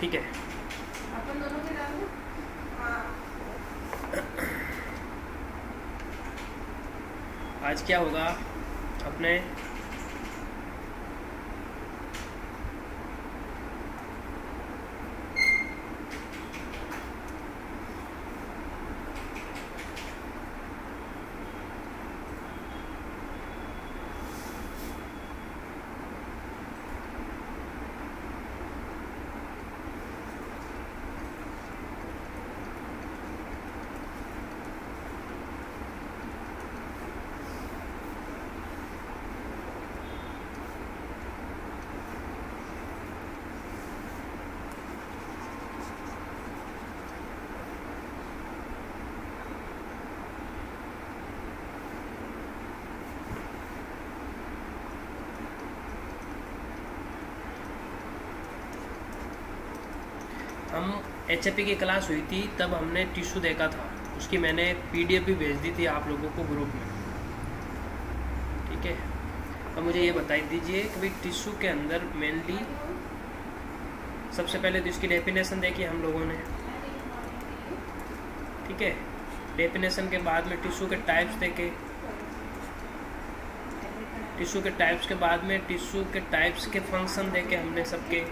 ठीक है। अपन दोनों के डाल दो। आज क्या होगा अपने हम HAP की क्लास हुई थी तब हमने टिश्यू देखा था, उसकी मैंने PDF भी भेज दी थी आप लोगों को ग्रुप में। ठीक है, अब मुझे ये बताई दीजिए कि भाई टिश्यू के अंदर मेनली सबसे पहले तो इसकी डेफिनेशन देखी हम लोगों ने। ठीक है, डेफिनेशन के बाद में टिश्यू के टाइप्स देखे, टिश्यू के टाइप्स के बाद में टिश्यू के टाइप्स के फंक्शन देखे हमने सबके।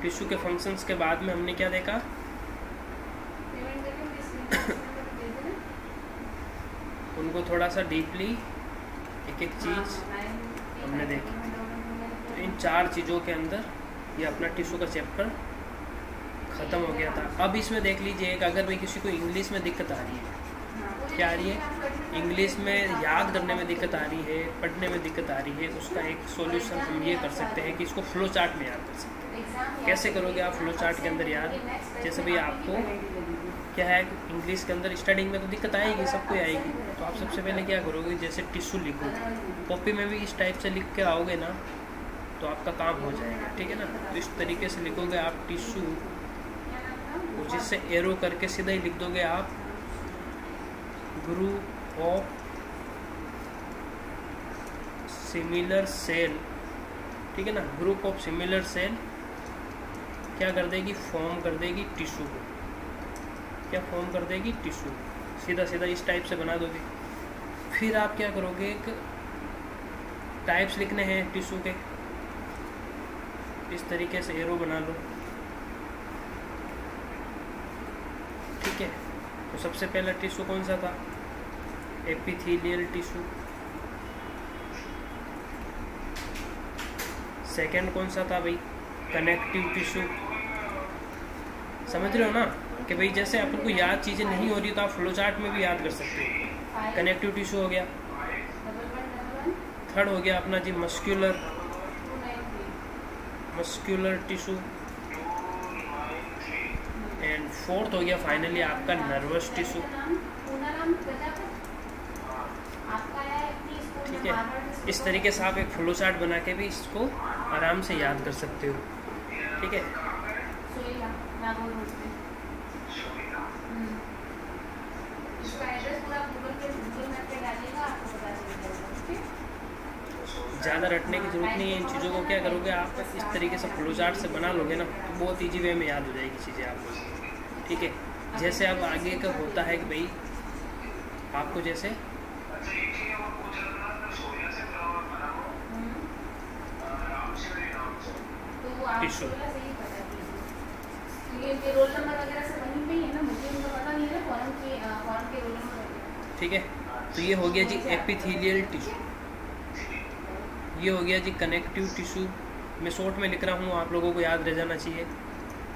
टिश्यू के फंक्शंस के बाद में हमने क्या देखा उनको थोड़ा सा डीपली एक एक चीज़ हमने देखी। तो इन 4 चीज़ों के अंदर ये अपना टिश्यू का चैप्टर ख़त्म हो गया था। अब इसमें देख लीजिए कि अगर भाई किसी को इंग्लिश में दिक्कत आ रही है, क्या आ रही है, इंग्लिश में याद करने में दिक्कत आ रही है, पढ़ने में दिक्कत आ रही है, उसका एक सॉल्यूशन हम ये कर सकते हैं कि इसको फ्लो चार्ट में याद कर सकते हैं। कैसे करोगे आप फ्लो चार्ट के अंदर याद? जैसे भाई आपको क्या है इंग्लिश के अंदर स्टार्टिंग में तो दिक्कत आएगी, सबको आएगी, तो आप सबसे पहले क्या करोगे, जैसे टिश्यू लिखोगे, कॉपी में भी इस टाइप से लिख के आओगे ना तो आपका काम हो जाएगा। ठीक है ना, तो इस तरीके से लिखोगे आप टिश्यू, जिससे एरो करके सीधा ही लिख दोगे आप ग्रुप ऑफ सिमिलर सेल। ठीक है ना, ग्रुप ऑफ सिमिलर सेल क्या कर देगी, फॉर्म कर देगी टिश्यू को। क्या फॉर्म कर देगी, टिश्यू। सीधा सीधा इस टाइप से बना दोगे। फिर आप क्या करोगे, एक टाइप्स लिखने हैं टिश्यू के, इस तरीके से एरो बना लो। ठीक है, तो सबसे पहला टिश्यू कौन सा था, एपिथेलियल टिश्यू। सेकंड कौन सा था भाई, कनेक्टिव टिश्यू। समझ रहे हो ना कि भाई जैसे अपन को याद चीज़ें नहीं हो रही तो आप फ्लो चार्ट में भी याद कर सकते हो। कनेक्टिव टिश्यू हो गया। थर्ड हो गया अपना जी मस्क्यूलर टिश्यू। एंड फोर्थ हो गया फाइनली आपका नर्वस टिश्यू। ठीक है, इस तरीके से आप एक फ्लो चार्ट बना के भी इसको आराम से याद कर सकते हो। ठीक है, ज़्यादा रटने की ज़रूरत नहीं है। इन चीज़ों को क्या करोगे आप इस तरीके से फ्लो चार्ट से बना लोगे ना तो बहुत ईजी वे में याद हो जाएगी चीज़ें आपको। ठीक है, जैसे अब आगे का होता है कि भाई आपको जैसे टिश्यू, ठीक है, तो ये हो गया जी एपिथेलियल टिश्यू, ये हो गया जी कनेक्टिव टिश्यू। मैं शॉर्ट में लिख रहा हूँ, आप लोगों को याद रह जाना चाहिए।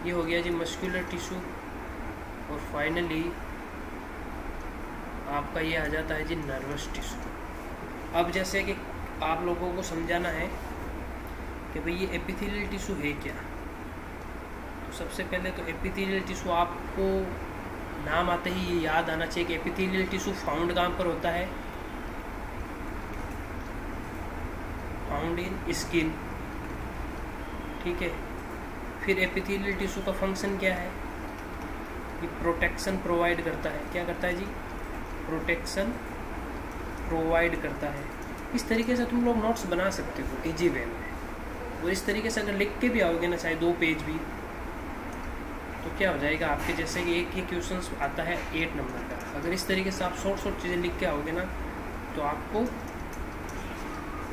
ये हो गया जी मस्कुलर टिश्यू, और फाइनली आपका ये आ जाता है जी नर्वस टिश्यू। अब जैसे कि आप लोगों को समझाना है कि भाई ये एपिथेलियल टिश्यू है क्या। तो सबसे पहले तो एपिथेलियल टिश्यू आपको नाम आते ही ये याद आना चाहिए कि एपिथेलियल टिश्यू फाउंड कहाँ पर होता है, फाउंड इन स्किन। ठीक है, फिर एपिथेलियल टिश्यू का फंक्शन क्या है, ये प्रोटेक्शन प्रोवाइड करता है। क्या करता है जी, प्रोटेक्शन प्रोवाइड करता है। इस तरीके से तुम लोग नोट्स बना सकते हो इजी वे में। और इस तरीके से अगर लिख के भी आओगे ना, चाहे 2 पेज भी, तो क्या हो जाएगा आपके, जैसे कि एक क्वेश्चन आता है 8 नंबर का, अगर इस तरीके से आप शॉर्ट चीज़ें लिख के आओगे ना, तो आपको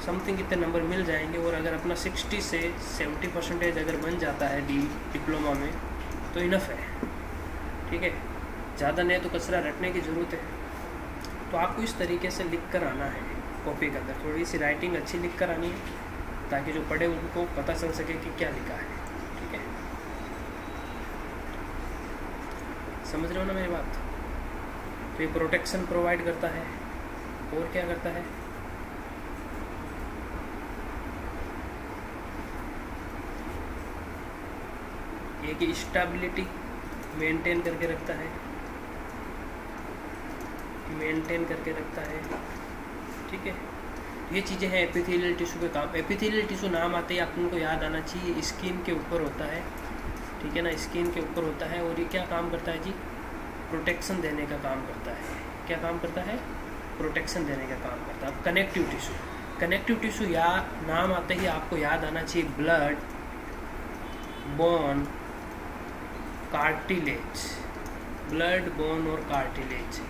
समथिंग कितने नंबर मिल जाएंगे। और अगर अपना 60 से 70% अगर बन जाता है डिप्लोमा में, तो इनफ है, ठीक है। ज़्यादा नहीं तो कचरा रटने की ज़रूरत है। तो आपको इस तरीके से लिख कर आना है कॉपी के अंदर, थोड़ी सी राइटिंग अच्छी लिख कर आनी है, ताकि जो पढ़े उनको पता चल सके कि क्या लिखा है, ठीक है। समझ रहे हो ना मेरी बात? तो ये प्रोटेक्शन प्रोवाइड करता है, और क्या करता है, एक स्टेबिलिटी मेंटेन करके रखता है, ठीक है। ये चीज़ें हैं एपिथेलियल टिश्यू के काम। एपिथेलियल टिश्यू नाम आते ही आपको याद आना चाहिए, स्किन के ऊपर होता है, ठीक है ना, स्किन के ऊपर होता है। और ये क्या काम करता है जी? प्रोटेक्शन देने का काम करता है। क्या काम करता है? प्रोटेक्शन देने का काम करता है। अब कनेक्टिव टिश्यू या नाम आते ही आपको याद आना चाहिए blood, bone, cartilage. Blood, bone और कार्टिलेज।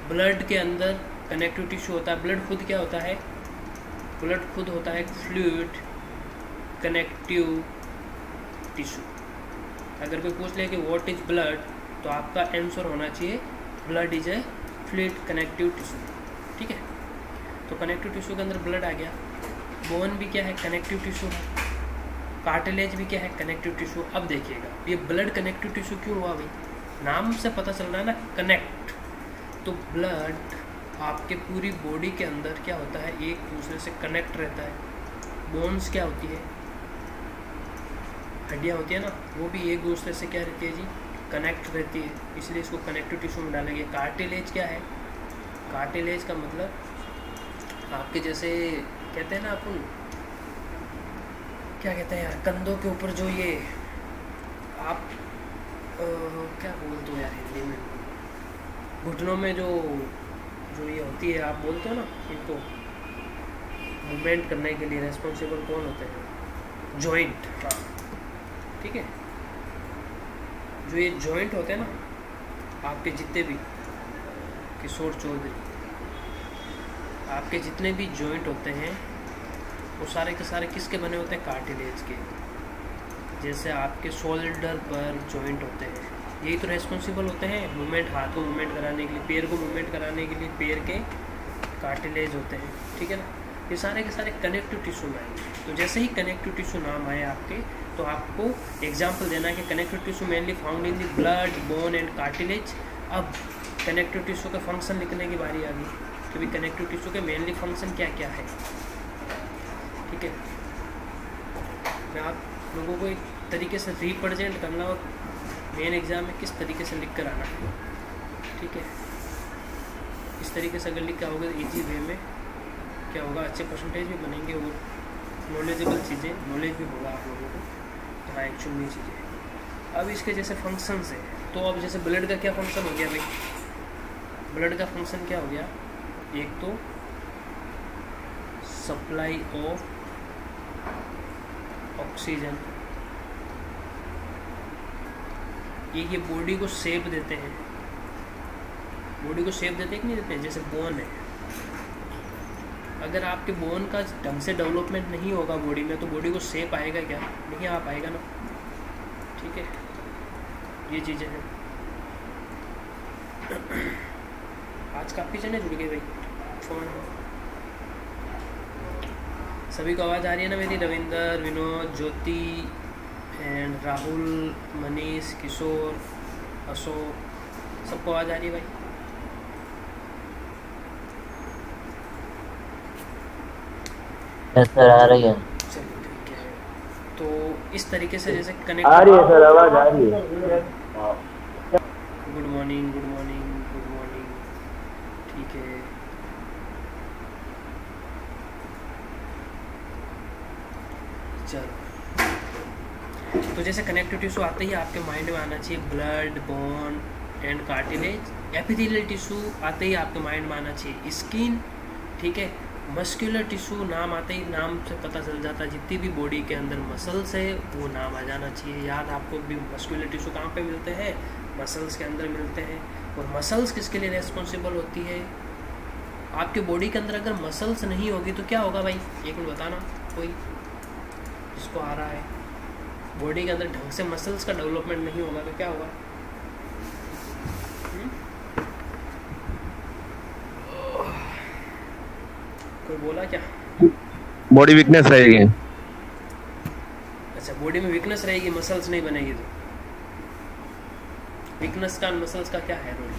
ब्लड के अंदर कनेक्टिव टिश्यू होता है। ब्लड खुद क्या होता है? ब्लड खुद होता है फ्लूइड कनेक्टिव टिश्यू। अगर कोई पूछ ले कि व्हाट इज ब्लड, तो आपका आंसर होना चाहिए blood is a fluid connective tissue, ठीक है। तो कनेक्टिव टिश्यू के अंदर ब्लड आ गया। बोन भी क्या है? कनेक्टिव टिश्यू है। कार्टिलेज भी क्या है? Connective tissue. अब देखिएगा ये ब्लड कनेक्टिव टिश्यू क्यों हुआ भाई? नाम से पता चल रहा है ना, कनेक्ट। तो ब्लड आपके पूरी बॉडी के अंदर क्या होता है? एक दूसरे से कनेक्ट रहता है। बोन्स क्या होती है? हड्डियाँ होती है ना, वो भी एक दूसरे से क्या रहती है जी? कनेक्ट रहती है, इसलिए इसको कनेक्टिव टिश्यू में डालेंगे। कार्टिलेज क्या है? कार्टिलेज का मतलब आपके जैसे कहते हैं ना अपन, क्या कहते हैं यार, कंधों के ऊपर जो ये आप क्या बोलते हो यार हिंदी में, घुटनों में जो ये होती है, आप बोलते हो ना, इनको मूवमेंट करने के लिए रेस्पॉन्सिबल कौन होते हैं? जॉइंट। हाँ, ठीक है। जो ये जॉइंट होते हैं ना आपके जितने भी, किशोर चौधरी, आपके जितने भी जॉइंट होते हैं वो सारे के सारे किसके बने होते हैं? कार्टिलेज के। जैसे आपके शोल्डर पर जॉइंट होते हैं, यही तो रेस्पॉन्सिबल होते हैं मूवमेंट, हाथ को मूवमेंट कराने के लिए, पैर को मूवमेंट कराने के लिए पैर के कार्टिलेज होते हैं, ठीक है ना। ये सारे के सारे कनेक्टिव टिश्यू में आएंगे। तो जैसे ही कनेक्टिव टिश्यू नाम आए आपके, तो आपको एग्जाम्पल देना है कि connective tissue mainly found in the blood, bone and cartilage. अब कनेक्टिव टिश्यू का फंक्शन लिखने की बारी आ गई कि भाई कनेक्टिव टिश्यू के मेनली फंक्शन क्या क्या है, ठीक है। मैं आप लोगों को एक तरीके से रिप्रेजेंट करना और मेन एग्ज़ाम में किस तरीके से लिख कर आना है, ठीक है। इस तरीके से अगर लिख के आओगे तो ईजी वे में क्या होगा, अच्छे परसेंटेज भी बनेंगे और नॉलेजेबल चीज़ें, नॉलेज भी होगा आप लोगों को, तो हाँ, एक्चुअल में चीज़ें। अब इसके जैसे फंक्शंस है, तो अब जैसे ब्लड का क्या फंक्शन हो गया भाई? ब्लड का फंक्शन क्या हो गया? एक तो सप्लाई ऑफ ऑक्सीजन, ये बॉडी को शेप देते हैं। बॉडी को शेप देते हैं कि नहीं देते हैं? जैसे बोन है, अगर आपके बोन का ढंग से डेवलपमेंट नहीं होगा बॉडी में, तो बॉडी को शेप आएगा क्या? नहीं आ पाएगा ना, ठीक है। ये चीज़ें हैं। आज काफ़ी जने जुड़ गए भाई फोन। सभी को आवाज़ आ रही है ना मेरी? रविंदर, विनोद, ज्योति एंड राहुल, मनीष, किशोर, अशोक, सबको आवाज़ आ रही है भाई? सर आ रही है। चलिए ठीक है। तो इस तरीके से जैसे कनेक्ट आ रही है सर, आवाज़ आ रही है। Good morning, good morning, good morning, ठीक है। चलो, तो जैसे कनेक्टिव टिश्यू आते ही आपके माइंड में आना चाहिए blood, bone and cartilage. Epithelial tissue आते ही आपके माइंड में आना चाहिए स्किन, ठीक है, मस्कुलर टिश्यू नाम आते ही नाम से पता चल जाता है, जितनी भी बॉडी के अंदर मसल्स है वो नाम आ जाना चाहिए। याद आपको भी मस्कुलर टिश्यू कहाँ पे मिलते हैं? मसल्स के अंदर मिलते हैं। और मसल्स किसके लिए रेस्पॉन्सिबल होती है? आपके बॉडी के अंदर अगर मसल्स नहीं होगी तो क्या होगा भाई? एक मिनट बताना कोई जिसको आ रहा है। बॉडी के अंदर ढंग से मसल्स का डेवलपमेंट नहीं होगा तो क्या होगा? कोई बोला क्या? बॉडी वीकनेस रहेगी। अच्छा, बॉडी में वीकनेस रहेगी, मसल्स नहीं बनेगी तो वीकनेस का मसल्स का क्या है रोल?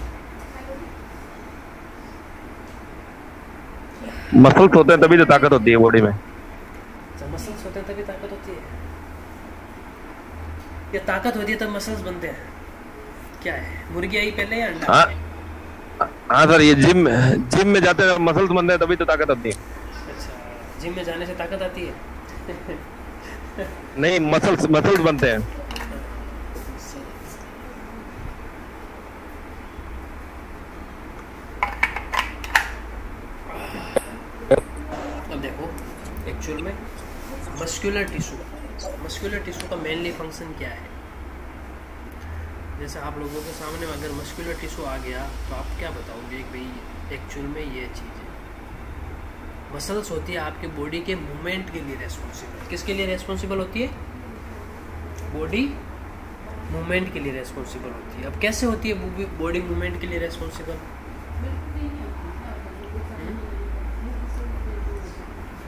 मसल्स होते हैं तभी तो ताकत होती है बॉडी में। अच्छा, मसल्स होते हैं तभी ताकत होती है, या ताकत होती है तब मसल्स बनते हैं? क्या है, मुर्गी आई पहले या अंडा? हाँ सर, ये जिम में जाते हैं मसल्स बनते हैं तभी तो ताकत होती है। अच्छा, जिम में जाने से ताकत आती है? नहीं, मसल्स बनते हैं। अब देखो एक्चुअल में मस्कुलर टिश्यू का मेनली फंक्शन क्या है? जैसे आप लोगों के सामने अगर मस्कुलर टिश्यू आ गया तो आप क्या बताओगे कि भाई एक्चुअल में ये चीज़ है। मसल्स होती है आपके बॉडी के मूवमेंट के लिए रेस्पॉन्सिबल। किसके लिए रेस्पॉन्सिबल होती है? बॉडी मूवमेंट के लिए रेस्पॉन्सिबल होती है। अब कैसे होती है बॉडी मूवमेंट के लिए रेस्पॉन्सिबल?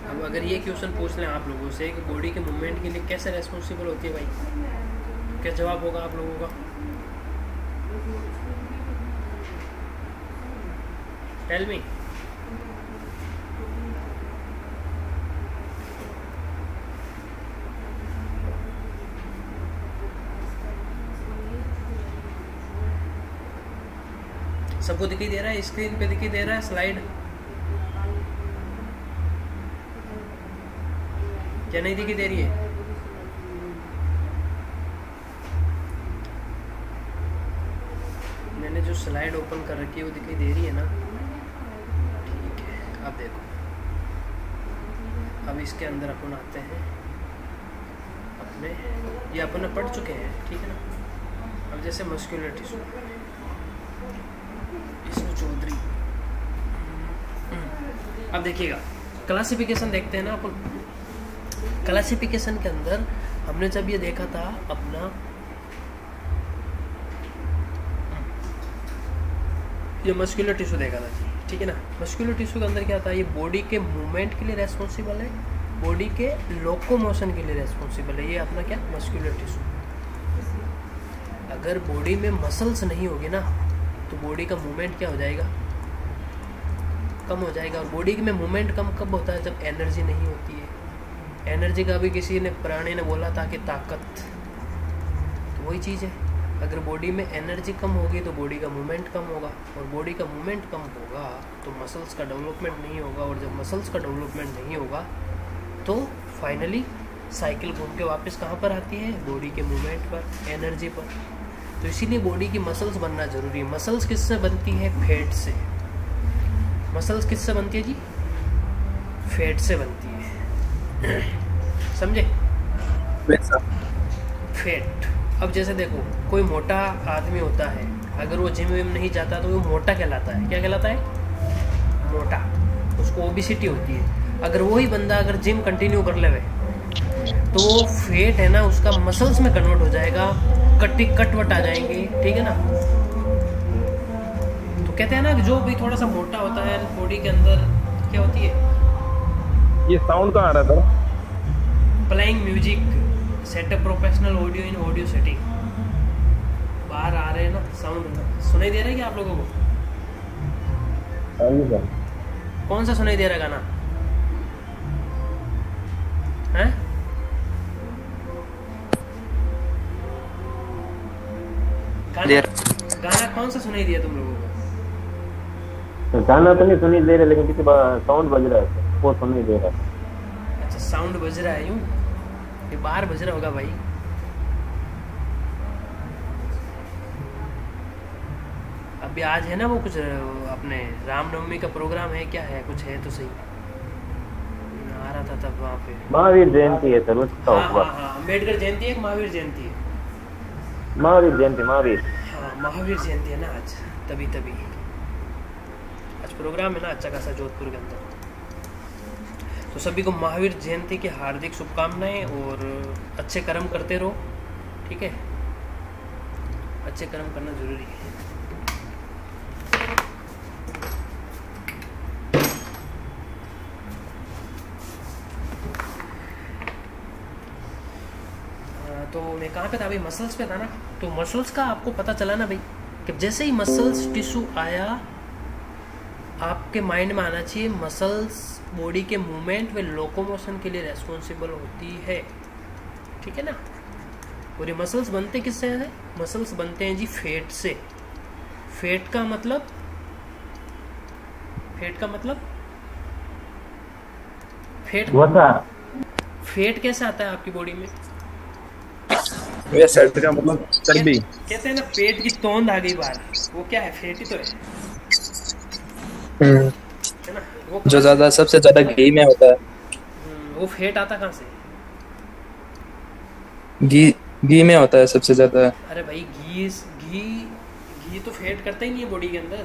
अब अगर ये क्वेश्चन पूछ लें आप लोगों से कि बॉडी के मूवमेंट के लिए कैसे रेस्पॉन्सिबल होती है भाई, क्या जवाब होगा आप लोगों का? Tell me. सबको दिखाई दे रहा है? स्क्रीन पे दिखाई दे रहा है स्लाइड? क्या नहीं दिखाई दे रही है? मैंने जो स्लाइड ओपन कर रखी है वो दिखाई दे रही है ना? ठीक है, अब देखो, अब इसके अंदर अपन आते हैं अपने, ये अपन पढ़ चुके हैं, ठीक है ना? अब जैसे मस्कुलर टिश्यू, विष्णु चौधरी। अब देखिएगा क्लासिफिकेशन देखते हैं ना अपन। क्लासिफिकेशन के अंदर हमने जब ये देखा था अपना, ये मस्कुलर टिश्यू देखा था, ठीक है ना? मस्कुलर टिश्यू के अंदर क्या था? ये बॉडी के मूवमेंट के लिए रेस्पॉन्सिबल है, बॉडी के लोकोमोशन के लिए रेस्पॉन्सिबल है। ये अपना क्या? Muscular tissue. अगर बॉडी में मसल्स नहीं होगी ना तो बॉडी का मूवमेंट क्या हो जाएगा? कम हो जाएगा। और बॉडी में मूवमेंट कम कब होता है? जब एनर्जी नहीं होती है। एनर्जी का भी किसी ने प्राणी ने बोला था कि ताकत, तो वही चीज़ है। अगर बॉडी में एनर्जी कम होगी तो बॉडी का मूवमेंट कम होगा, और बॉडी का मूवमेंट कम होगा तो मसल्स का डेवलपमेंट नहीं होगा, और जब मसल्स का डेवलपमेंट नहीं होगा तो फाइनली साइकिल घूम के वापस कहाँ पर आती है? बॉडी के मूवमेंट पर, एनर्जी पर। तो इसीलिए बॉडी की मसल्स बनना जरूरी है। मसल्स किससे बनती है? फैट से। मसल्स किससे बनती है जी? फैट से बनती है, समझे? फैट। अब जैसे देखो, कोई मोटा आदमी होता है, अगर वो जिम विम नहीं जाता तो वो मोटा कहलाता है। क्या कहलाता है? मोटा। उसको ओबिसिटी होती है। अगर वही बंदा अगर जिम कंटिन्यू कर लेवे तो वो फैट है ना, उसका मसल्स में कन्वर्ट हो जाएगा, कटवट आ जाएंगे, ठीक है ना? तो कहते हैं ना कि जो भी थोड़ा सा मोटा होता है बॉडी के अंदर क्या होती है? ये साउंड कहाँ आ रहा था? Playing music, setup professional audio in audio setting. बाहर आ रहे हैं ना साउंड, सुनाई दे रहा है क्या आप लोगों को? कौन सा सुनाई दे रहा है गाना? हैं? गाना कौन सा सुनाई दिया तुम लोगों को? गाना तो नहीं सुनी दे रहा, लेकिन किसी साउंड बज रहा है, वो सुनाई दे रहा है। अच्छा, साउंड बज रहा है यूं? ये बाहर बज रहा होगा भाई। अभी आज है ना वो कुछ अपने रामनवमी का प्रोग्राम है, क्या है? कुछ है तो सही। वहाँ पे? महावीर जयंती है सर, उसका हाँ हाँ उपवास। हाँ, अम्बेडकर जयंती है, महावीर जयंती है। महावीर जयंती, महावीर। हाँ महावीर जयंती है ना आज, तभी तभी आज प्रोग्राम है ना अच्छा खासा जोधपुर के अंदर। तो सभी को महावीर जयंती की हार्दिक शुभकामनाएं और अच्छे कर्म करते रहो, ठीक है? अच्छे कर्म करना जरूरी है। तो मैं कहाँ पे था भाई? मसल्स पे था ना। तो मसल्स का आपको पता चला ना भाई कि जैसे ही मसल्स टिश्यू आया, आपके माइंड में आना चाहिए मसल्स बॉडी के मूवमेंट व लोकोमोशन के लिए रेस्पॉन्सिबल होती है, ठीक है ना? और ये मसल्स बनते किससे हैं? मसल्स बनते हैं जी फैट से। फैट का मतलब फैट कैसे आता है आपकी बॉडी में? ये सेट का मतलब चर्बी। कहते हैं ना पेट की तोंद आ गई बाहर, वो क्या है? फैट ही तो है ना? वो जो ज्यादा सबसे ज्यादा घी में होता है। वो फैट आता कहाँ से? घी में होता है सबसे ज्यादा। अरे भाई घी तो फैट करता ही नहीं है बॉडी के अंदर।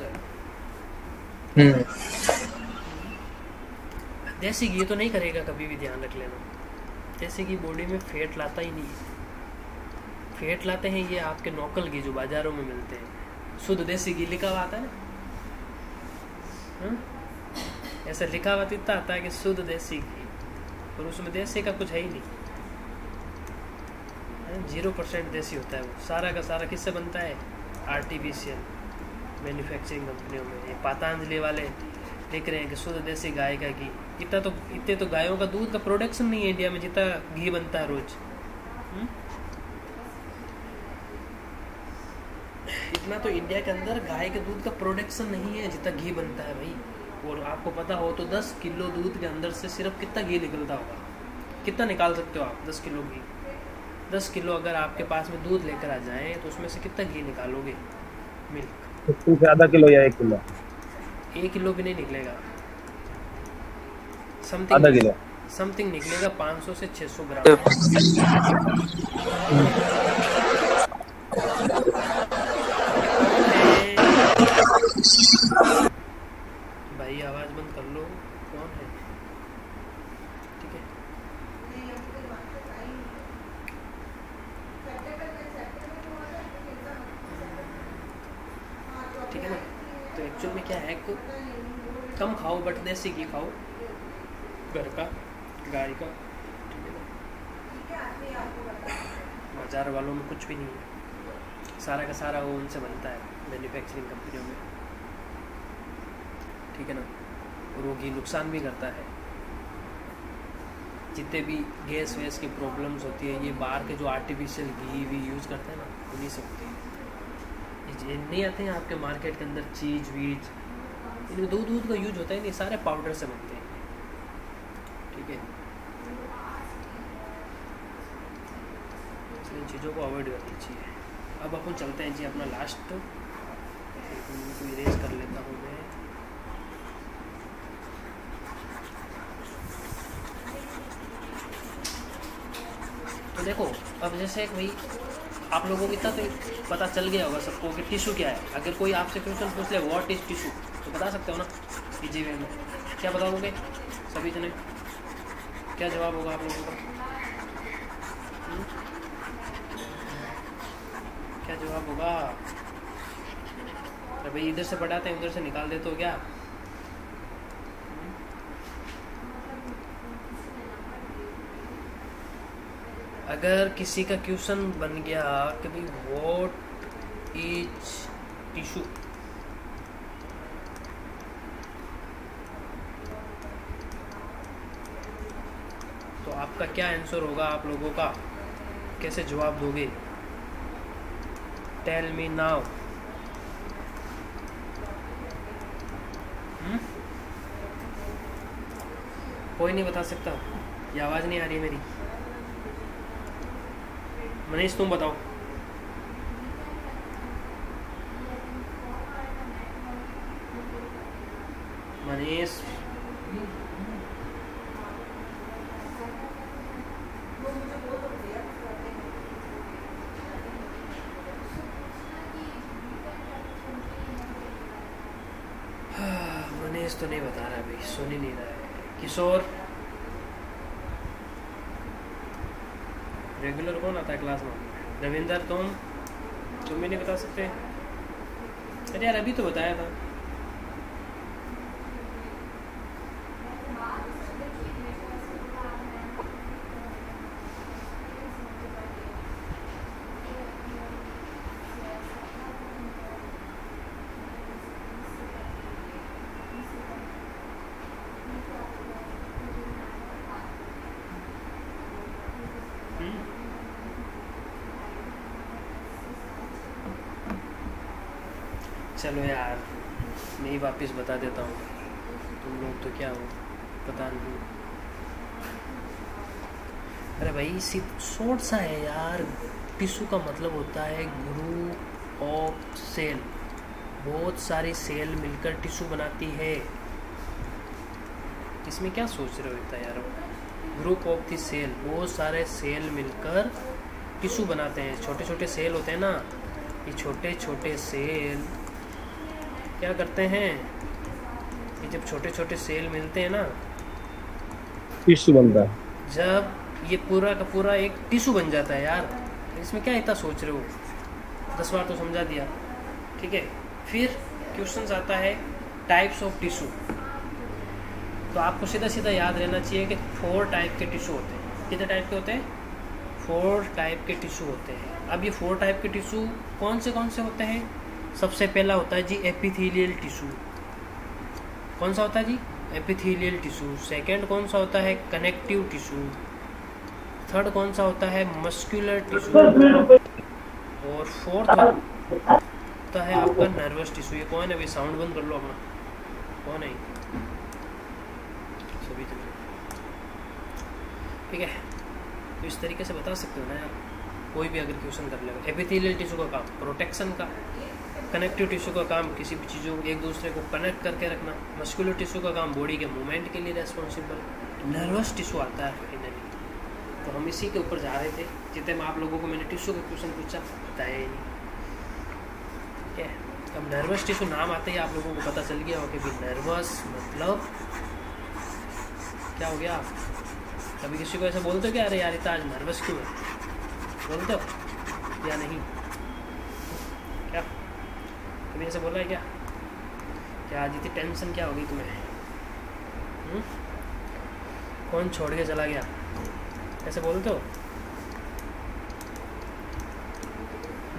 देसी घी तो नहीं करेगा कभी भी, ध्यान रख लेना। देसी घी बॉडी में फैट लाता ही नहीं है। फैट लाते हैं ये आपके नोकल घी जो बाजारों में मिलते हैं। शुद्ध देसी घी लिखा हुआ आता है ना, ऐसा लिखा हुआ इतना आता है कि शुद्ध देसी घी, और उसमें देसी का कुछ है ही नहीं, 0% देसी होता है। वो सारा का सारा किससे बनता है? आर्टिफिशियल मैन्युफैक्चरिंग कंपनियों में। ये पतंजलि वाले लिख रहे हैं कि शुद्ध देसी गाय का घी। इतने तो गायों का दूध का प्रोडक्शन नहीं है इंडिया में जितना घी बनता है रोज। इतना तो इंडिया के अंदर गाय के दूध का प्रोडक्शन नहीं है जितना घी बनता है भाई। और आपको पता हो तो 10 किलो दूध के अंदर से सिर्फ कितना घी निकलता होगा? कितना निकाल सकते हो आप? 10 किलो घी। 10 किलो अगर आपके पास में दूध लेकर आ जाए तो उसमें से कितना घी निकालोगे? मिल्क आधा किलो या 1 किलो? 1 किलो भी नहीं निकलेगा, आधा किलो समथिंग निकलेगा, 500 से 600 ग्राम। भाई आवाज बंद कर लो, कौन है? ठीक है, ठीक है ना? तो एक्चुअल में क्या है, कम खाओ बट देसी घी खाओ, घर का, गाय का, ठीक है ना? बाजार वालों में कुछ भी नहीं है, सारा का सारा वो उनसे बनता है मैन्युफैक्चरिंग कंपनियों में, ठीक है ना? और वो घी नुकसान भी करता है। जितने भी गैस वैस की प्रॉब्लम्स होती है, ये बाहर के जो आर्टिफिशियल घी भी यूज़ करते हैं ना, उन्हीं से होती है। ये नहीं आते हैं आपके मार्केट के अंदर चीज़ वीज, इनमें दूध का यूज होता है नहीं, सारे पाउडर से बनते हैं, ठीक है? इन चीज़ों को अवॉइड करनी चाहिए। अब अपन चलते हैं जी अपना लास्ट, इनको इरेज कर लेता हूँ मैं। तो देखो, अब जैसे भाई आप लोगों को इतना तो पता चल गया होगा सबको कि टिश्यू क्या है। अगर कोई आपसे क्वेश्चन पूछ ले व्हाट इज टिश्यू, तो बता सकते हो ना इजी वे में? क्या बताओगे सभी जने? क्या जवाब होगा आप लोगों का? क्या जवाब होगा? अरे भाई इधर से पढ़ाते हैं उधर से निकाल देते हो क्या? अगर किसी का क्वेश्चन बन गया कि भाई व्हाट इज टिश्यू, तो आपका क्या आंसर होगा? आप लोगों का कैसे जवाब दोगे? Tell me now. कोई नहीं बता सकता? ये आवाज़ नहीं आ रही है मेरी? मनीष तुम बताओ। मनीष तो नहीं बता रहा भाई, सुन ही नहीं रहा है। किशोर, रेगुलर कौन आता है क्लास में? रविंदर, तुम भी नहीं बता सकते? अरे यार अभी तो बताया था। चलो यार मैं ही वापस बता देता हूँ, तुम लोग तो क्या हो पता नहीं। अरे भाई शॉर्ट सा है यार। टिश्यू का मतलब होता है ग्रुप ऑफ सेल, बहुत सारी सेल मिलकर टिश्यू बनाती है। इसमें क्या सोच रहे हो इतना यार? ग्रुप ऑफ दी सेल, बहुत सारे सेल मिलकर टिश्यू बनाते हैं। छोटे छोटे सेल होते हैं ना, ये छोटे छोटे सेल क्या करते हैं? ये जब छोटे छोटे सेल मिलते हैं ना, टिश्यू बनता है। जब ये पूरा का पूरा एक टिश्यू बन जाता है यार। इसमें क्या इतना सोच रहे हो? 10 बार तो समझा दिया, ठीक है। फिर क्वेश्चन आता है टाइप्स ऑफ टिश्यू। तो आपको सीधा सीधा याद रहना चाहिए कि 4 टाइप के टिश्यू होते हैं। कितने टाइप के होते हैं? 4 टाइप के टिश्यू होते हैं। अब ये 4 टाइप के टिश्यू कौन से होते हैं? सबसे पहला होता है जी एपिथेलियल टिश्यू। कौन सा होता है जी? Epithelial tissue. सेकंड कौन सा होता है? Connective tissue. थर्ड कौन सा होता है? Muscular tissue. और फोर्थ होता है आपका नर्वस टिश्यू। ये कौन है भाई? साउंड बंद कर लो अपना। कौन है? सभी तो ठीक है। तो इस तरीके से बता सकते हो ना यार, कोई भी अगर क्वेश्चन कर लेगा। एपिथेलियल टिश्यू का काम प्रोटेक्शन का, कनेक्टिव टिश्यू का काम किसी भी चीज़ों को एक दूसरे को कनेक्ट करके रखना, मस्कुलर टिश्यू का काम बॉडी के मूवमेंट के लिए रेस्पॉन्सिबल, नर्वस टिश्यू आता है फाइनली। तो हम इसी के ऊपर जा रहे थे जितने में आप लोगों को मैंने टिश्यू का क्वेश्चन पूछा, बताया ही नहीं, ठीक है। अब नर्वस टिश्यू नाम आते ही आप लोगों को पता चल गया हो कि भाई नर्वस मतलब क्या हो गया। कभी किसी को ऐसा बोलते हो क्या, अरे यार इतना आज नर्वस क्यों है? बोलते हो या नहीं? क्या कभी ऐसा बोला है क्या? क्या आज इतनी टेंशन क्या हो गई तुम्हें? कौन छोड़ के चला गया? ऐसे बोलते हो?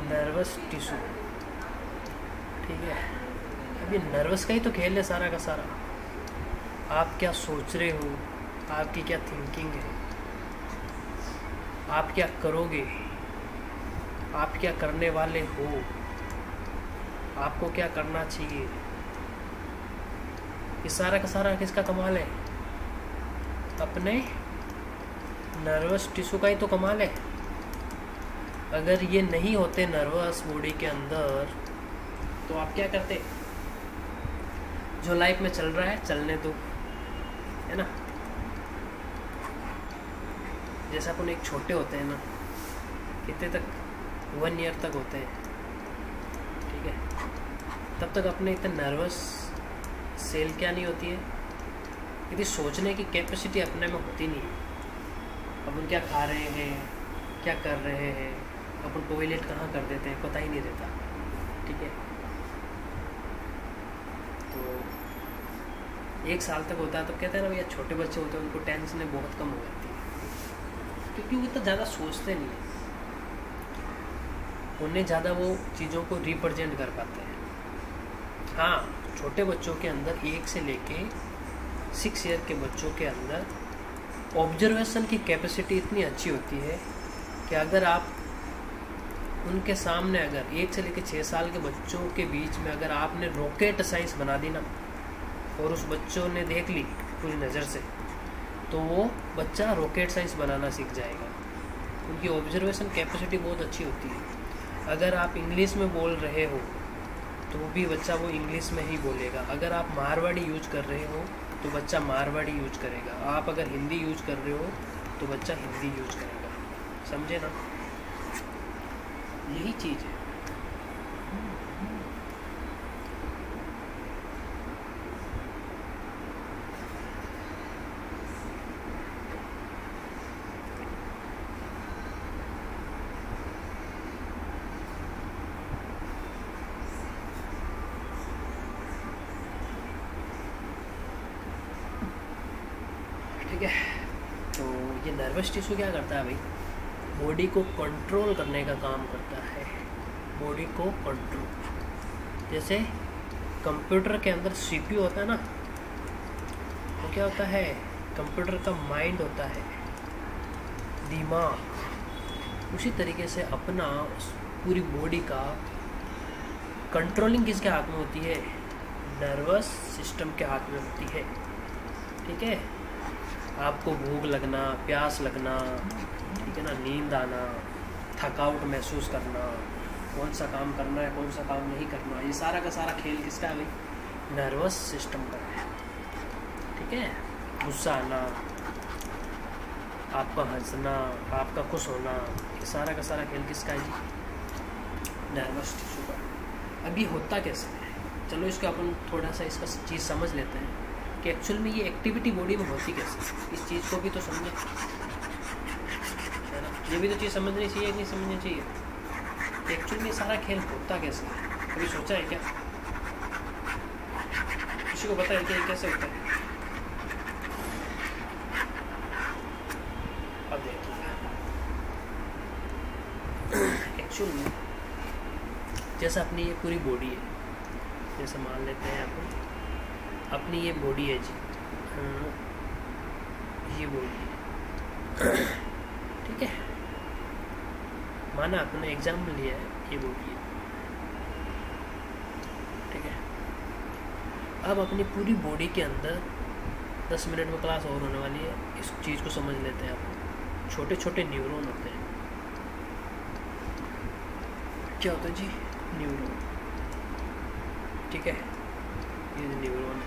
नर्वस टिश्यू, ठीक है। अभी नर्वस का ही तो खेल है सारा का सारा। आप क्या सोच रहे हो, आपकी क्या थिंकिंग है, आप क्या करोगे, आप क्या करने वाले हो, आपको क्या करना चाहिए, ये सारा का सारा किसका कमाल है? अपने नर्वस टिश्यू का ही तो कमाल है। अगर ये नहीं होते नर्वस बॉडी के अंदर तो आप क्या करते? जो लाइफ में चल रहा है चलने दो, है ना। जैसे अपन एक छोटे होते हैं ना, कितने तक? 1 ईयर तक होते हैं, ठीक है। तब तक अपने इतने नर्वस सेल क्या नहीं होती है, यदि सोचने की कैपेसिटी अपने में होती नहीं है। अपन क्या खा रहे हैं, क्या कर रहे हैं, अपन टॉयलेट कहाँ कर देते हैं पता ही नहीं रहता, ठीक है। तो 1 साल तक होता है तो कहते हैं ना भैया छोटे बच्चे होते हैं उनको टेंशनें बहुत कम हो जाती है, क्योंकि वो इतना ज़्यादा सोचते नहीं है, उन्हें ज़्यादा वो चीज़ों को रिप्रेजेंट कर पाते हैं। हाँ, छोटे बच्चों के अंदर 1 से लेके 6 ईयर के बच्चों के अंदर ऑब्जर्वेशन की कैपेसिटी इतनी अच्छी होती है कि अगर आप उनके सामने अगर 1 से लेके 6 साल के बच्चों के बीच में अगर आपने रॉकेट साइंस बना दी ना और उस बच्चों ने देख ली पूरी नज़र से, तो वो बच्चा रॉकेट साइंस बनाना सीख जाएगा। उनकी ऑब्जर्वेशन कैपेसिटी बहुत अच्छी होती है। अगर आप इंग्लिश में बोल रहे हो तो भी बच्चा वो इंग्लिश में ही बोलेगा। अगर आप मारवाड़ी यूज कर रहे हो तो बच्चा मारवाड़ी यूज करेगा। आप अगर हिंदी यूज कर रहे हो तो बच्चा हिंदी यूज करेगा। समझे ना? यही चीज़ है। ठीक है। तो ये नर्वस टिश्यू क्या करता है भाई, बॉडी को कंट्रोल करने का काम करता है, बॉडी को कंट्रोल। जैसे कंप्यूटर के अंदर सीपीयू होता है ना, वो क्या होता है, कंप्यूटर का माइंड होता है, दिमाग। उसी तरीके से अपना पूरी बॉडी का कंट्रोलिंग किसके हाथ में होती है, नर्वस सिस्टम के हाथ में होती है। ठीक है, आपको भूख लगना, प्यास लगना, ठीक है ना, नींद आना, थकावट महसूस करना, कौन सा काम करना है कौन सा काम नहीं करना, ये सारा का सारा खेल किसका है भाई, नर्वस सिस्टम का है। ठीक है, गुस्सा आना, आपका हंसना, आपका खुश होना, ये सारा का सारा खेल किसका है जी, नर्वस टिश्यू का। अभी होता कैसे है, चलो इसको अपन थोड़ा सा इसका चीज़ समझ लेते हैं कि एक्चुअल में ये एक्टिविटी बॉडी में होती कैसे, इस चीज़ को भी तो समझे, है ना, ये भी तो चीज़ समझनी चाहिए नहीं समझनी चाहिए। एक्चुअल में सारा खेल होता कैसे है, कभी सोचा है क्या, किसी को पता है कि ये कैसे होता है? अब देखिए, एक्चुअल में जैसा अपनी ये पूरी बॉडी है, जैसे मान लेते हैं अपन अपनी ये बॉडी है जी, ये बॉडी है, ठीक है, माना आपने एग्जाम्पल लिया है, ये बॉडी है, ठीक है। अब अपनी पूरी बॉडी के अंदर 10 मिनट में क्लास और होने वाली है, इस चीज़ को समझ लेते हैं आप। छोटे छोटे न्यूरॉन होते हैं, क्या होता है जी, न्यूरॉन, ठीक है, ये न्यूरॉन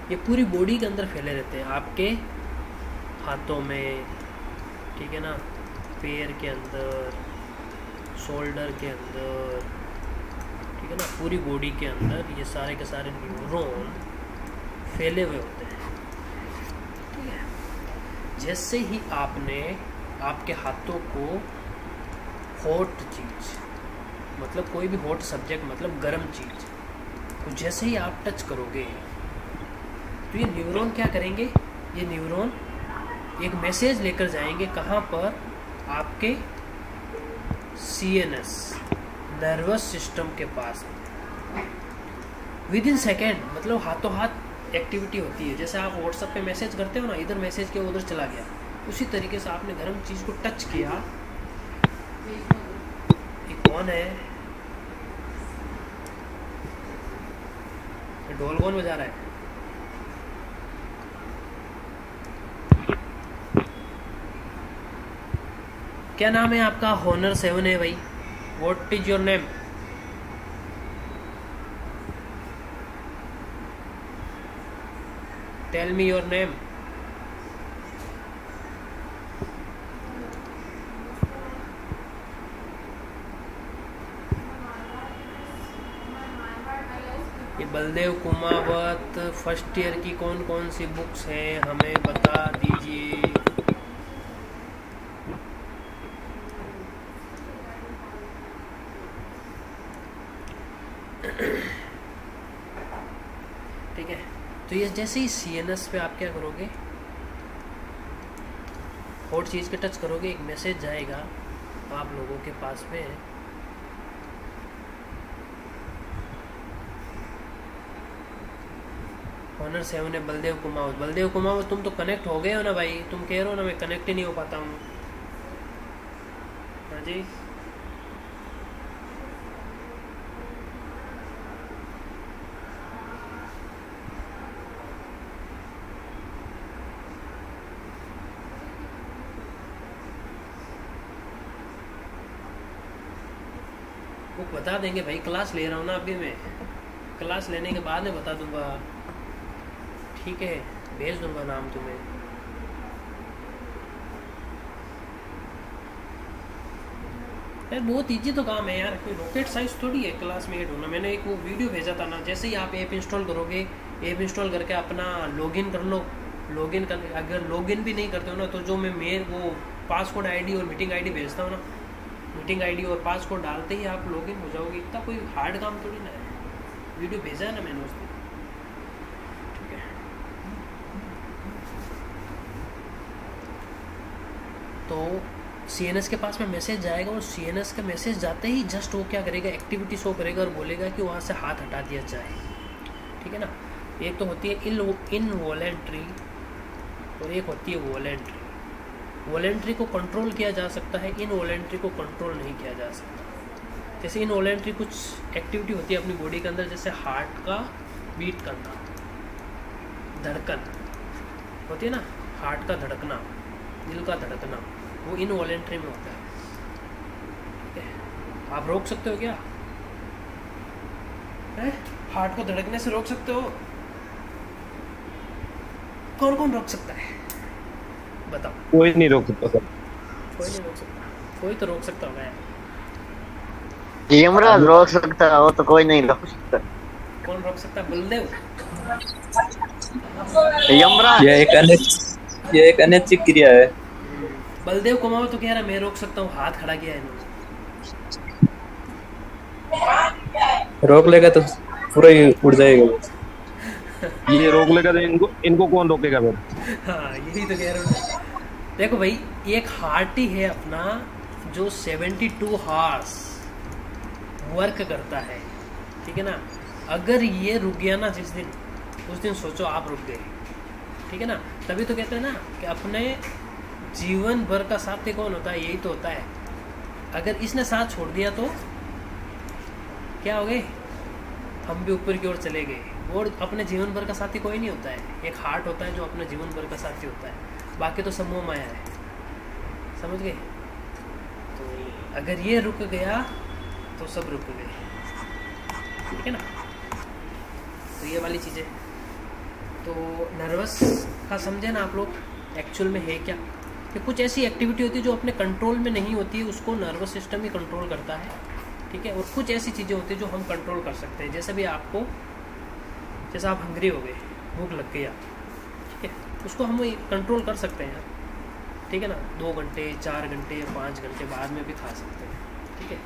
ये पूरी बॉडी के अंदर फैले रहते हैं, आपके हाथों में, ठीक है ना, पैर के अंदर, शोल्डर के अंदर, ठीक है ना, पूरी बॉडी के अंदर ये सारे के सारे न्यूरॉन फैले हुए होते हैं। ठीक है, जैसे ही आपने आपके हाथों को हॉट चीज़, मतलब कोई भी हॉट सब्जेक्ट, मतलब गर्म चीज़ तो जैसे ही आप टच करोगे तो ये न्यूरॉन क्या करेंगे, ये न्यूरॉन एक मैसेज लेकर जाएंगे कहाँ पर, आपके CNS नर्वस सिस्टम के पास। विद इन सेकेंड, मतलब हाथों हाथ एक्टिविटी होती है। जैसे आप व्हाट्सएप पे मैसेज करते हो ना, इधर मैसेज किया उधर चला गया, उसी तरीके से आपने गर्म चीज़ को टच किया। ये कौन है, ढोल कौन बजा रहा है, क्या नाम है आपका, हॉनर 7 है भाई, what is your name, tell me your name. ये बलदेव कुमावत, फर्स्ट ईयर की कौन कौन सी बुक्स हैं हमें बता दीजिए। ठीक है, तो ये जैसे ही CNS पे आप क्या करोगे, हॉट चीज़ के टच करोगे, एक मैसेज जाएगा आप लोगों के पास में, ऑनर 7 है, बलदेव कुमावत। बलदेव कुमावत तुम तो कनेक्ट हो गए हो ना भाई, तुम कह रहे हो ना मैं कनेक्ट ही नहीं हो पाता हूँ। हाँ जी, वो बता देंगे भाई, क्लास ले रहा हूँ ना अभी मैं, क्लास लेने के बाद में बता दूंगा, ठीक है, भेज दूंगा नाम तुम्हें। यार बहुत इजी तो काम है यार, कोई रॉकेट साइंस थोड़ी है क्लास में ऐड होना। मैंने एक वो वीडियो भेजा था ना, जैसे ही आप ऐप इंस्टॉल करोगे, ऐप इंस्टॉल करके अपना लॉगिन कर लो, लॉगिन कर, अगर लॉगिन भी नहीं करते हो ना तो जो मैं मेल वो पासवर्ड आईडी और मीटिंग आईडी भेजता हूँ ना, मीटिंग आईडी और पासवर्ड डालते ही आप लॉगिन हो जाओगे। इतना कोई हार्ड काम थोड़ी ना है, वीडियो भेजा है ना मैंने उस दिन, ठीक है। तो CNS के पास में मैसेज जाएगा और CNS का मैसेज जाते ही जस्ट वो क्या करेगा, एक्टिविटी शो करेगा और बोलेगा कि वहाँ से हाथ हटा दिया जाए। ठीक है ना। एक तो होती है इनवॉलेंट्री और एक होती है वॉलेंट्री। वॉलेंट्री को कंट्रोल किया जा सकता है, इनवॉलेंट्री को कंट्रोल नहीं किया जा सकता। जैसे इनवॉलेंट्री कुछ एक्टिविटी होती है अपनी बॉडी के अंदर, जैसे हार्ट का बीट करना, धड़कन होती है ना, हार्ट का धड़कना, दिल का धड़कना, वो इनवॉलेंट्री में होता है। ठीक है, आप रोक सकते हो क्या? हार्ट को धड़कने से रोक सकते हो? कौन कौन रोक सकता है बताओ? कोई नहीं रोक सकता सर। कोई नहीं रोक सकता। कोई तो रोक सकता होगा यार। यमराज रोक सकता हो तो कोई नहीं रोक सकता। कौन रोक सकता है? बलदेव। यमराज यह एक अनैतिक क्रिया है। बलदेव कुमार तो कह रहा मैं रोक सकता हूँ, हाथ खड़ा किया है इन्होंने। रोक लेगा तो पूरा ही उड़ जाएगा वो। ये रोक लेगा तो इनको कौन रोकेगा फिर? हाँ यही तो कह रहा हूँ। देखो भाई, एक हार्ट ही है अपना जो 72 हार्स वर्क करता है। ठीक है ना। अगर ये रुक गया ना जिस दिन, उस दिन सोचो आप रुक गए। ठीक है ना। तभी तो कहते हैं ना कि अपने जीवन भर का साथी कौन होता है? यही तो होता है। अगर इसने साथ छोड़ दिया तो क्या हो गए? हम भी ऊपर की ओर चले गए। और अपने जीवन भर का साथी कोई नहीं होता है। एक हार्ट होता है जो अपने जीवन भर का साथी होता है, बाकी तो समूह माया है। समझ गए? तो अगर ये रुक गया तो सब रुक गए। ठीक है ना। तो ये वाली चीज़ें, तो नर्वस का समझे ना आप लोग एक्चुअल में है क्या, कि कुछ ऐसी एक्टिविटी होती है जो अपने कंट्रोल में नहीं होती है, उसको नर्वस सिस्टम ही कंट्रोल करता है। ठीक है। और कुछ ऐसी चीज़ें होती है जो हम कंट्रोल कर सकते हैं। जैसे भी आपको, जैसे आप हंग्री हो गए, भूख लग गई आप, ठीक है, उसको हम कंट्रोल कर सकते हैं। ठीक है ना। 2 घंटे 4 घंटे 5 घंटे बाद में भी खा सकते हैं। ठीक है।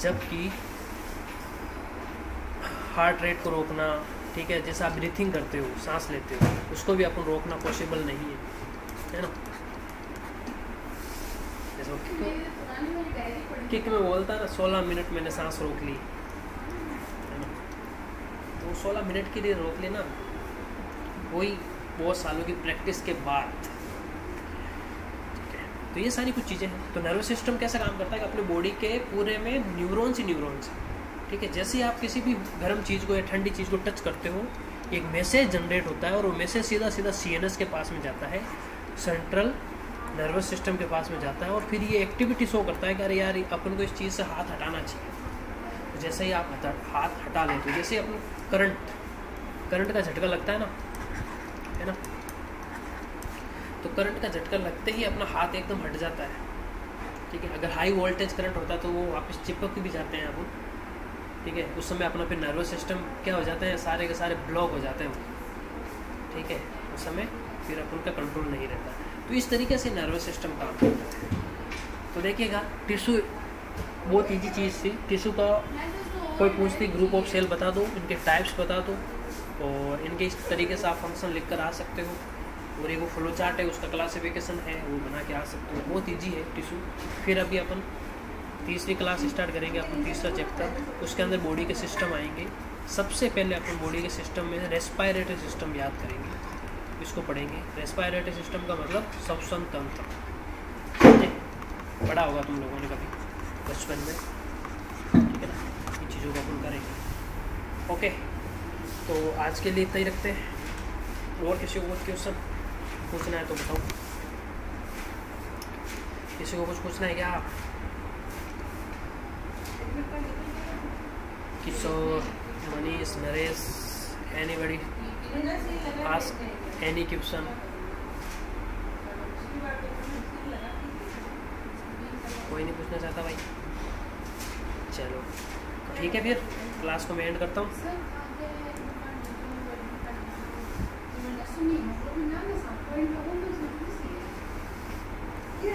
जबकि हार्ट रेट को रोकना, ठीक है, जैसे आप ब्रीथिंग करते हो, सांस लेते हो, उसको भी अपन रोकना पॉसिबल नहीं है ना। जैसे किक में बोलता है ना 16 मिनट मैंने सांस रोक ली, है ना। तो 16 मिनट के लिए रोक लेना, वही बहुत सालों की प्रैक्टिस के बाद। तो ये सारी कुछ चीज़ें हैं। तो नर्वस सिस्टम कैसा काम करता है कि अपने बॉडी के पूरे में न्यूरॉन्स ही न्यूरॉन्स हैं। ठीक है। जैसे ही आप किसी भी गर्म चीज़ को या ठंडी चीज़ को टच करते हो, एक मैसेज जनरेट होता है और वो मैसेज सीधा सीधा CNS के पास में जाता है, सेंट्रल नर्वस सिस्टम के पास में जाता है, और फिर ये एक्टिविटी शो करता है कि अरे यार अपन को इस चीज़ से हाथ हटाना चाहिए। तो जैसे ही आप हाथ हटा लेते हो, जैसे अपन करंट का झटका लगता है ना, है ना, तो करंट का झटका लगते ही अपना हाथ एकदम हट जाता है। ठीक है। अगर हाई वोल्टेज करंट होता है तो वो वापस चिपक भी जाते हैं अपन। ठीक है। उस समय अपना फिर नर्वस सिस्टम क्या हो जाते हैं, सारे के सारे ब्लॉक हो जाते हैं। ठीक है। उस समय फिर अपन का कंट्रोल नहीं रहता। तो इस तरीके से नर्वस सिस्टम काम करता है। तो देखिएगा, टिश्यू बहुत ईजी चीज़ थी। टिश्यू का कोई पूछती ग्रुप ऑफ सेल बता दो, इनके टाइप्स बता दो, और इनके इस तरीके से आप फंक्शन लिख कर आ सकते हो। और एक वो फ्लो चार्ट है, उसका क्लासिफिकेशन है, वो बना के आ सकते हो। बहुत ईजी है टिश्यू। फिर अभी अपन तीसरी क्लास स्टार्ट करेंगे, अपन तीसरा चैप्टर, उसके अंदर बॉडी के सिस्टम आएंगे। सबसे पहले अपन बॉडी के सिस्टम में रेस्पिरेटरी सिस्टम याद करेंगे, इसको पढ़ेंगे। रेस्पिरेटरी सिस्टम का मतलब श्वसन तंत्र, पढ़ा होगा तुम लोगों ने कभी बचपन में। ठीक है ना। इन चीज़ों को अपन करेंगे। ओके, तो आज के लिए इतना ही रखते हैं। और किसी को कुछ क्वेश्चन पूछना है तो बताओ। किसी को कुछ पूछना है क्या? Kishore, Manish, Naresh, anybody ask any question? कोई नहीं पूछना चाहता भाई? चलो ठीक है, फिर क्लास को मैं एंड करता हूँ। ये